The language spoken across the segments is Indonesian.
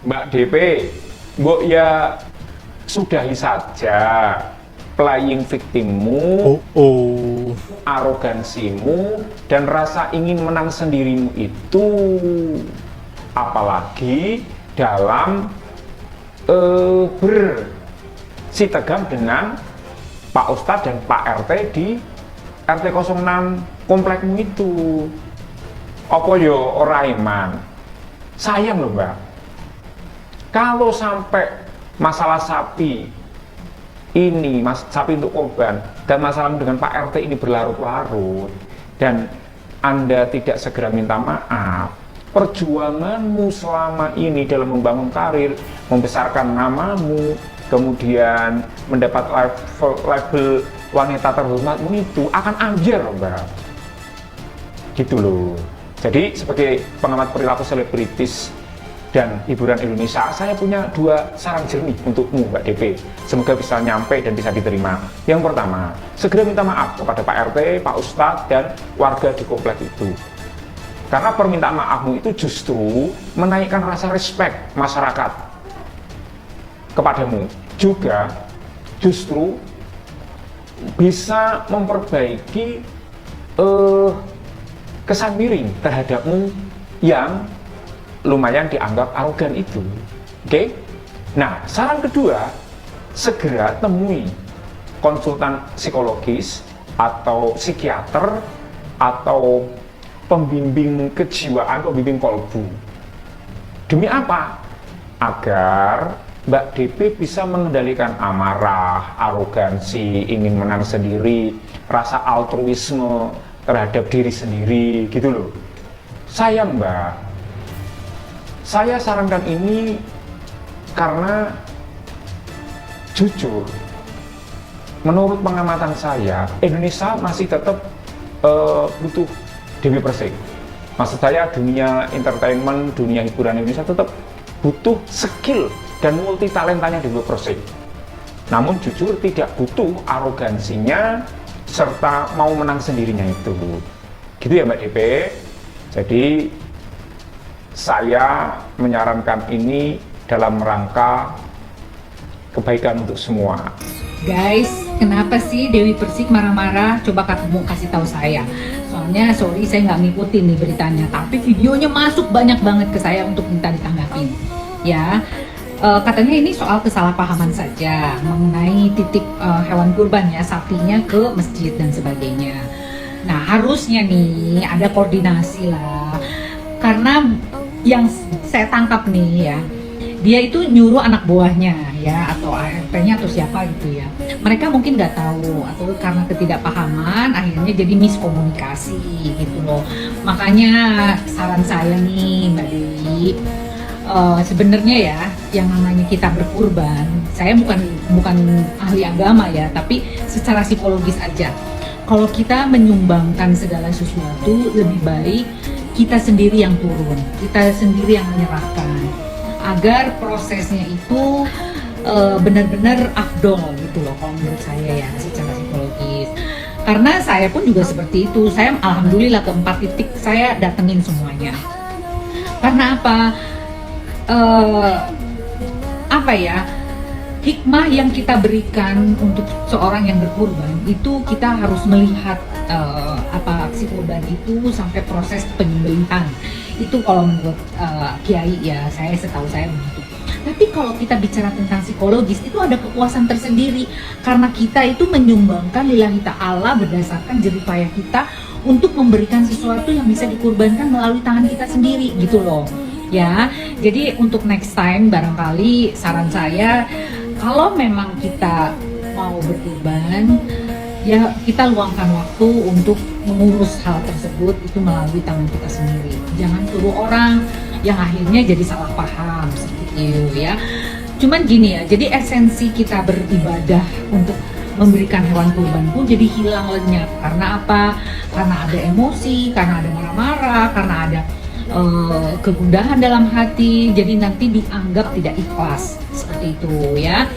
Mbak DP, Mbok ya sudahi saja playing victimmu, Oh, oh. arogansimu, dan rasa ingin menang sendirimu itu. Apalagi dalam bersitegang dengan Pak Ustadz dan Pak RT di RT 06 komplekmu itu. Apa yo ora iman? Sayang loh Mbak, kalau sampai masalah sapi ini, sapi untuk korban, dan masalah dengan Pak RT ini berlarut-larut, dan Anda tidak segera minta maaf, perjuanganmu selama ini dalam membangun karir, membesarkan namamu, kemudian mendapat label wanita terhormatmu itu akan ambiar loh Mbak. Gitu loh. Jadi sebagai pengamat perilaku selebritis dan hiburan Indonesia, saya punya dua saran jernih untukmu Mbak DP. Semoga bisa nyampe dan bisa diterima. Yang pertama, segera minta maaf kepada Pak RT, Pak Ustadz, dan warga di komplek itu. Karena permintaan maafmu itu justru menaikkan rasa respect masyarakat kepadamu. Juga justru bisa memperbaiki kesan miring terhadapmu yang lumayan dianggap arogan itu. Oke? Nah, saran kedua, segera temui konsultan psikologis atau psikiater atau pembimbing kejiwaan, pembimbing kolbu. Demi apa? Agar Mbak DP bisa mengendalikan amarah, arogansi, ingin menang sendiri, rasa altruisme terhadap diri sendiri, gitu loh. Sayang Mbak, saya sarankan ini karena jujur, menurut pengamatan saya, Indonesia masih tetap butuh Dewi Persik. Maksud saya dunia entertainment, dunia hiburan Indonesia tetap butuh skill dan multi talentanya Dewi Persik. Namun jujur tidak butuh arogansinya serta mau menang sendirinya itu. Gitu ya Mbak DP. Jadi saya menyarankan ini dalam rangka kebaikan untuk semua. Guys, kenapa sih Dewi Persik marah-marah? Coba kamu kasih tahu saya. Soalnya sorry saya nggak ngikutin nih beritanya, tapi videonya masuk banyak banget ke saya untuk minta ditanggapin. Ya, katanya ini soal kesalahpahaman saja mengenai titip hewan kurban ya, sapinya ke masjid dan sebagainya. Nah harusnya nih ada koordinasi lah, karena yang saya tangkap nih ya, dia itu nyuruh anak buahnya ya, atau ART-nya atau siapa gitu ya. Mereka mungkin nggak tahu atau karena ketidakpahaman akhirnya jadi miskomunikasi gitu loh. Makanya saran saya nih Mbak Dewi, sebenarnya ya yang namanya kita berkurban, saya bukan ahli agama ya, tapi secara psikologis aja. Kalau kita menyumbangkan segala sesuatu, lebih baik kita sendiri yang turun, kita sendiri yang menyerahkan, agar prosesnya itu benar-benar afdol gitu loh kalau menurut saya ya, secara psikologis. Karena saya pun juga seperti itu, saya alhamdulillah ke 4 titik saya datengin semuanya. Karena apa ya, hikmah yang kita berikan untuk seorang yang berkurban itu kita harus melihat si kurban itu sampai proses penyembelihan. Itu kalau menurut kiai ya, saya setahu saya begitu. Tapi kalau kita bicara tentang psikologis, itu ada kepuasan tersendiri karena kita itu menyumbangkan lillahi ta'ala berdasarkan jerih payah kita untuk memberikan sesuatu yang bisa dikurbankan melalui tangan kita sendiri gitu loh ya. Jadi untuk next time barangkali saran saya, kalau memang kita mau berkurban ya kita luangkan waktu untuk mengurus hal tersebut itu melalui tangan kita sendiri. Jangan suruh orang yang akhirnya jadi salah paham seperti itu ya. Cuman gini ya, jadi esensi kita beribadah untuk memberikan hewan kurban pun jadi hilang lenyap. Karena apa? Karena ada emosi, karena ada marah-marah, karena ada kegundahan dalam hati, jadi nanti dianggap tidak ikhlas seperti itu ya.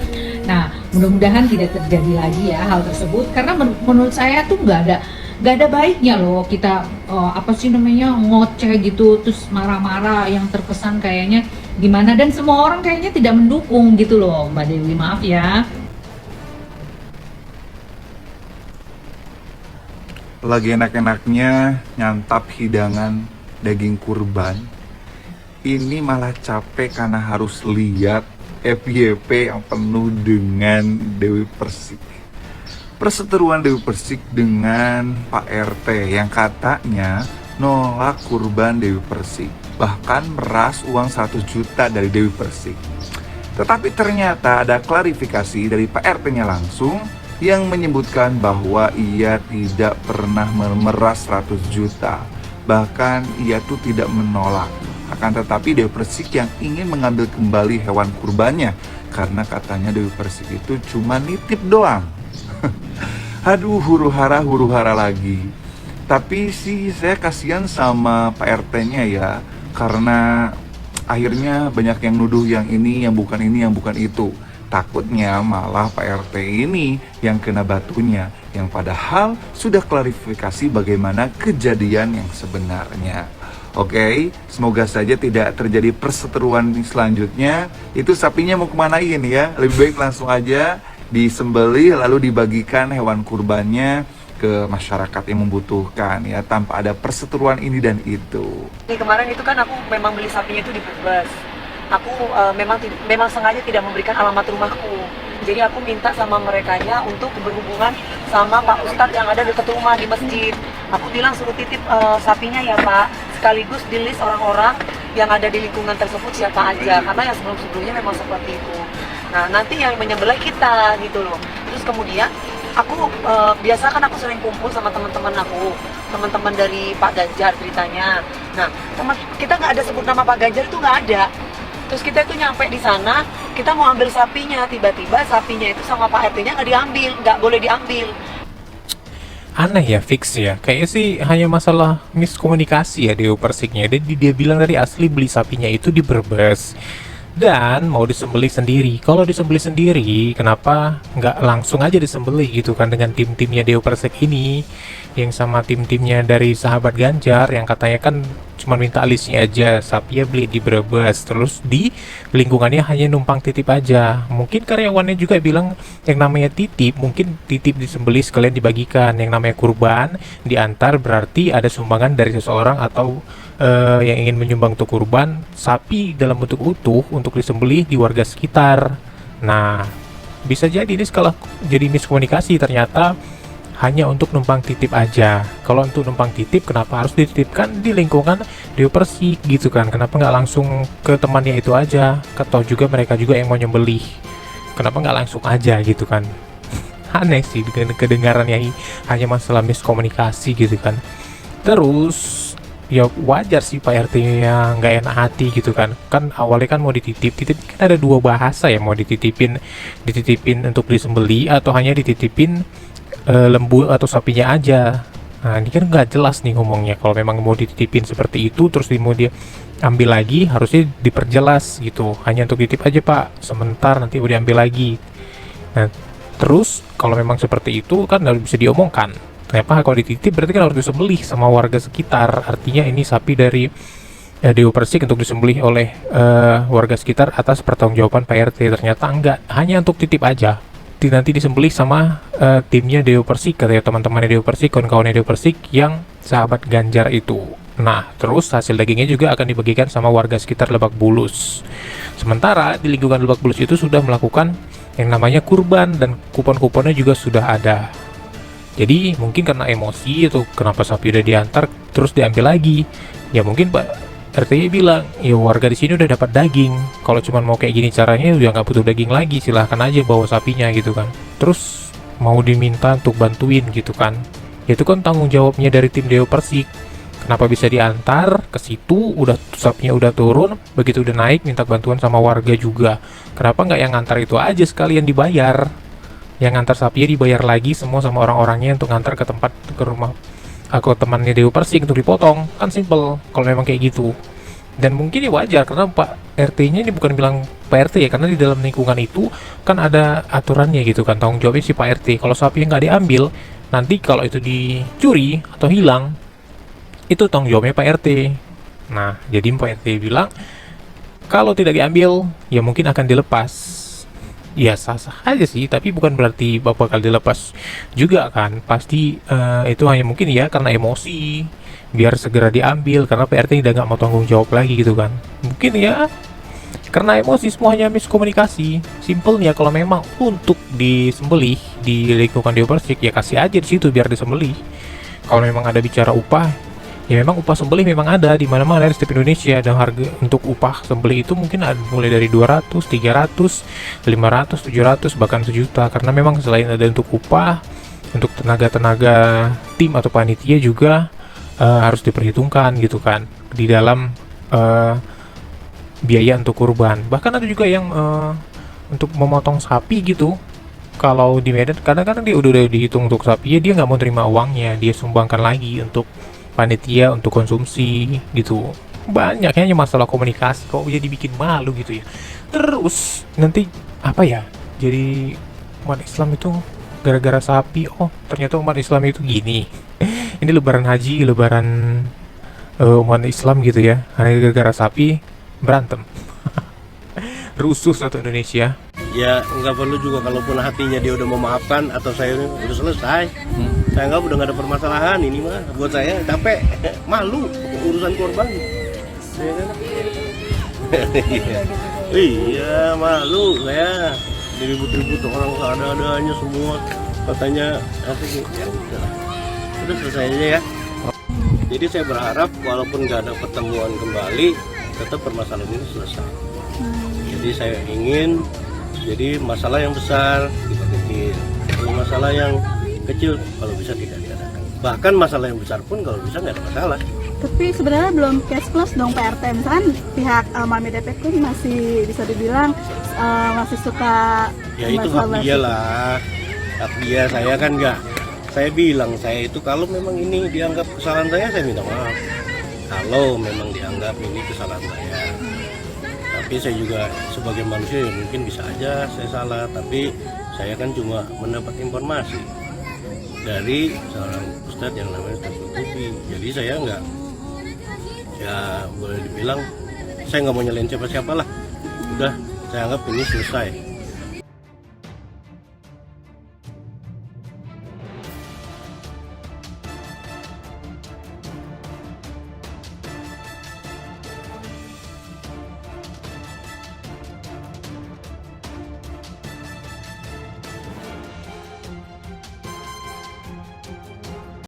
Nah, mudah-mudahan tidak terjadi lagi ya hal tersebut, karena menurut saya tuh nggak ada baiknya loh kita ngoceh gitu terus marah-marah, yang terkesan kayaknya gimana, dan semua orang kayaknya tidak mendukung gitu loh Mbak Dewi, maaf ya. Lagi enak-enaknya nyantap hidangan daging kurban, ini malah capek karena harus lihat FYP yang penuh dengan Dewi Persik. Perseteruan Dewi Persik dengan Pak RT yang katanya nolak kurban Dewi Persik, bahkan meras uang 1 juta dari Dewi Persik. Tetapi ternyata ada klarifikasi dari Pak RT-nya langsung yang menyebutkan bahwa ia tidak pernah memeras 100 juta. Bahkan ia tuh tidak menolak. Akan tetapi Dewi Persik yang ingin mengambil kembali hewan kurbannya, karena katanya Dewi Persik itu cuma nitip doang. Aduh, huru-hara lagi. Tapi sih saya kasihan sama Pak RT-nya ya, karena akhirnya banyak yang nuduh yang ini, yang bukan ini, yang bukan itu. Takutnya malah Pak RT ini yang kena batunya, yang padahal sudah klarifikasi bagaimana kejadian yang sebenarnya. Oke, semoga saja tidak terjadi perseteruan selanjutnya. Itu sapinya mau kemanain ya? Lebih baik langsung aja disembelih lalu dibagikan hewan kurbannya ke masyarakat yang membutuhkan ya, tanpa ada perseteruan ini dan itu. Kemarin itu kan aku memang beli sapinya itu di Brebes. Aku memang sengaja tidak memberikan alamat rumahku. Jadi aku minta sama merekanya untuk berhubungan sama Pak Ustadz yang ada dekat rumah di masjid. Aku bilang suruh titip sapinya ya Pak, sekaligus di list orang-orang yang ada di lingkungan tersebut siapa aja, karena yang sebelum-sebelumnya memang seperti itu. Nah nanti yang menyembelih kita gitu loh. Terus kemudian aku biasa kan aku sering kumpul sama teman-teman aku, teman-teman dari Pak Ganjar ceritanya. Nah kita nggak ada sebut nama Pak Ganjar, itu nggak ada. Terus kita itu nyampe di sana, kita mau ambil sapinya, tiba-tiba sapinya itu sama Pak RT-nya nggak diambil, nggak boleh diambil. Aneh ya, fix ya. Kayaknya sih hanya masalah miskomunikasi ya Dewi Persiknya. Dia bilang dari asli beli sapinya itu di Brebes dan mau disembelih sendiri. Kalau disembelih sendiri, kenapa nggak langsung aja disembelih gitu kan dengan tim-timnya Dewi Persik ini, yang sama tim-timnya dari sahabat Ganjar yang katanya kan cuma minta alisnya aja, sapinya beli di Brebes, terus di lingkungannya hanya numpang titip aja. Mungkin karyawannya juga bilang yang namanya titip, mungkin titip disembelih sekalian dibagikan. Yang namanya kurban diantar berarti ada sumbangan dari seseorang atau yang ingin menyumbang untuk kurban sapi dalam bentuk utuh untuk disembelih di warga sekitar. Nah, bisa jadi ini skala jadi miskomunikasi, ternyata hanya untuk numpang titip aja. Kalau untuk numpang titip, kenapa harus dititipkan di lingkungan Dewi Persik gitu kan? Kenapa nggak langsung ke temannya itu aja? Atau juga mereka juga yang mau nyembelih, kenapa nggak langsung aja gitu kan? Aneh sih dengan kedengarannya, hanya masalah miskomunikasi gitu kan. Terus ya wajar sih Pak RT yang nggak enak hati gitu kan. Kan awalnya kan mau dititip kan ada dua bahasa ya, mau dititipin untuk disembeli atau hanya dititipin lembu atau sapinya aja. Nah ini kan nggak jelas nih ngomongnya. Kalau memang mau dititipin seperti itu terus mau dia ambil lagi, harusnya diperjelas gitu, hanya untuk titip aja Pak, sebentar nanti udah diambil lagi. Nah terus kalau memang seperti itu kan harus bisa diomongkan. Kenapa kalau dititip berarti kan harus disembelih sama warga sekitar. Artinya ini sapi dari Dewi Persik untuk disembelih oleh warga sekitar atas pertanggungjawaban Pak RT. Ternyata enggak, hanya untuk titip aja. Nanti disembelih sama timnya Dewi Persik, katanya teman-temannya Dewi Persik, kawan-kawannya Dewi Persik yang sahabat Ganjar itu. Nah, terus hasil dagingnya juga akan dibagikan sama warga sekitar Lebak Bulus. Sementara di lingkungan Lebak Bulus itu sudah melakukan yang namanya kurban dan kupon-kuponnya juga sudah ada. Jadi mungkin karena emosi itu kenapa sapi udah diantar terus diambil lagi. Ya mungkin Pak RT bilang, ya warga di sini udah dapat daging. Kalau cuma mau kayak gini caranya udah nggak butuh daging lagi, silahkan aja bawa sapinya gitu kan. Terus mau diminta untuk bantuin gitu kan. Ya itu kan tanggung jawabnya dari tim Dewi Persik. Kenapa bisa diantar ke situ, udah sapinya udah turun, begitu udah naik minta bantuan sama warga juga. Kenapa nggak yang ngantar itu aja sekalian dibayar? Yang ngantar sapinya dibayar lagi semua sama orang-orangnya untuk ngantar ke tempat, ke rumah aku temannya Dewi Persik untuk dipotong. Kan simple kalau memang kayak gitu. Dan mungkin ya wajar karena Pak RT-nya ini bukan bilang Pak RT ya, karena di dalam lingkungan itu kan ada aturannya gitu kan, tanggung jawabnya si Pak RT. Kalau sapi nggak diambil, nanti kalau itu dicuri atau hilang, itu tanggung jawabnya Pak RT. Nah, jadi Pak RT bilang Kalau tidak diambil, ya mungkin akan dilepas. Ya sah-sah aja sih, tapi bukan berarti bakal dilepas juga kan. Pasti itu hanya mungkin ya karena emosi, biar segera diambil karena PRT udah nggak mau tanggung jawab lagi gitu kan. Mungkin ya karena emosi, semuanya miskomunikasi. Simpelnya kalau memang untuk disembelih di lingkungan Dewa Persik, ya kasih aja di situ biar disembelih. Kalau memang ada bicara upah, ya memang upah sembelih memang ada di mana-mana di setiap Indonesia, dan harga untuk upah sembelih itu mungkin ada mulai dari 200, 300, 500, 700 bahkan sejuta, karena memang selain ada untuk upah, untuk tenaga-tenaga tim atau panitia juga harus diperhitungkan gitu kan di dalam biaya untuk kurban. Bahkan ada juga yang untuk memotong sapi gitu. Kalau di Medan kadang-kadang dia udah dihitung untuk sapi ya, dia nggak mau terima uangnya, dia sumbangkan lagi untuk panitia untuk konsumsi gitu. Banyak hanya masalah komunikasi kok jadi bikin malu gitu ya. Terus nanti apa ya, jadi umat Islam itu gara-gara sapi, oh ternyata umat Islam itu gini. Ini lebaran haji, lebaran umat Islam gitu ya, hanya gara-gara sapi berantem. Rusuh satu Indonesia. Ya nggak perlu juga, kalaupun hatinya dia udah memaafkan atau saya udah selesai, saya anggap udah nggak ada permasalahan. Ini mah buat saya capek, malu urusan korban, ya kan? Iya malu saya, diribut-ribut orang ada-adanya semua, katanya asik. Ya udah selesai aja ya. Jadi saya berharap walaupun nggak ada pertemuan kembali, tetap permasalahan ini selesai. Jadi saya ingin jadi masalah yang besar dibagi, kalau masalah yang kecil kalau bisa tidak diadakan. Bahkan masalah yang besar pun kalau bisa nggak ada masalah. Tapi sebenarnya belum cash plus dong PRT. Misalkan pihak Mami DP pun masih bisa dibilang masih suka. Ya itu hak dia lah, hak dia. Saya kan nggak, saya bilang saya itu kalau memang ini dianggap kesalahan saya minta maaf. Kalau memang dianggap ini kesalahan saya. Tapi saya juga sebagai manusia ya mungkin bisa aja saya salah, tapi saya kan cuma mendapat informasi dari seorang ustadz yang namanya Ustadz Lutfi. Jadi saya nggak, ya boleh dibilang saya nggak mau nyalain siapa-siapa lah. Udah saya anggap ini selesai.